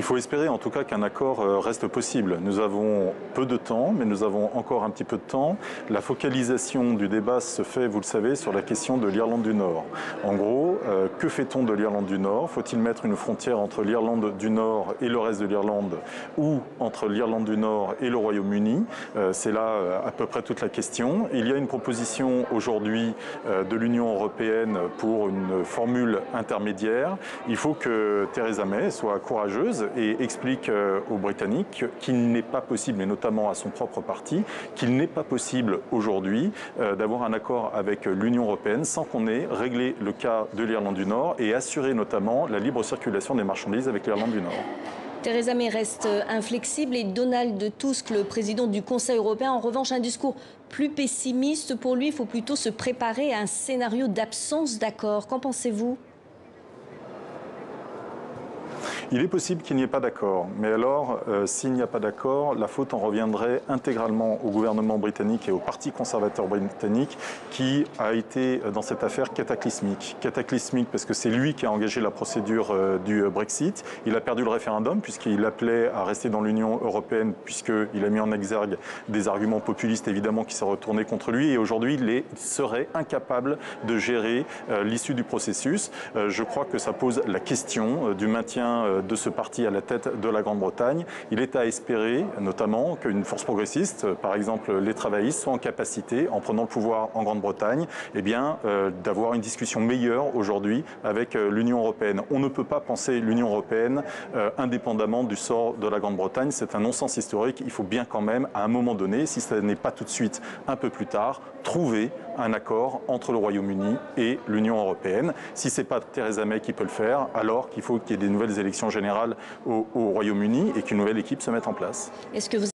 Il faut espérer en tout cas qu'un accord reste possible. Nous avons peu de temps, mais nous avons encore un petit peu de temps. La focalisation du débat se fait, vous le savez, sur la question de l'Irlande du Nord. En gros, que fait-on de l'Irlande du Nord? Faut-il mettre une frontière entre l'Irlande du Nord et le reste de l'Irlande, ou entre l'Irlande du Nord et le Royaume-Uni? C'est là à peu près toute la question. Il y a une proposition aujourd'hui de l'Union européenne pour une formule intermédiaire. Il faut que Theresa May soit courageuse et explique aux Britanniques qu'il n'est pas possible, et notamment à son propre parti, qu'il n'est pas possible aujourd'hui d'avoir un accord avec l'Union européenne sans qu'on ait réglé le cas de l'Irlande du Nord et assuré notamment la libre circulation des marchandises avec l'Irlande du Nord. Theresa May reste inflexible et Donald Tusk, le président du Conseil européen, en revanche, un discours plus pessimiste. Pour lui, il faut plutôt se préparer à un scénario d'absence d'accord. Qu'en pensez-vous ? Il est possible qu'il n'y ait pas d'accord, mais alors, s'il n'y a pas d'accord, la faute en reviendrait intégralement au gouvernement britannique et au Parti conservateur britannique qui a été dans cette affaire cataclysmique. Cataclysmique parce que c'est lui qui a engagé la procédure du Brexit. Il a perdu le référendum puisqu'il appelait à rester dans l'Union européenne, puisqu'il a mis en exergue des arguments populistes évidemment qui s'est retourné contre lui, et aujourd'hui il serait incapable de gérer l'issue du processus. Je crois que ça pose la question du maintien de ce parti à la tête de la Grande-Bretagne. Il est à espérer, notamment, qu'une force progressiste, par exemple les travaillistes, soient en capacité, en prenant le pouvoir en Grande-Bretagne, d'avoir une discussion meilleure aujourd'hui avec l'Union européenne. On ne peut pas penser l'Union européenne indépendamment du sort de la Grande-Bretagne. C'est un non-sens historique. Il faut bien quand même, à un moment donné, si ce n'est pas tout de suite, un peu plus tard, trouver un accord entre le Royaume-Uni et l'Union européenne. Si ce n'est pas Theresa May qui peut le faire, alors qu'il faut qu'il y ait des nouvelles élections générales au Royaume-Uni et qu'une nouvelle équipe se mette en place. Est-ce que vous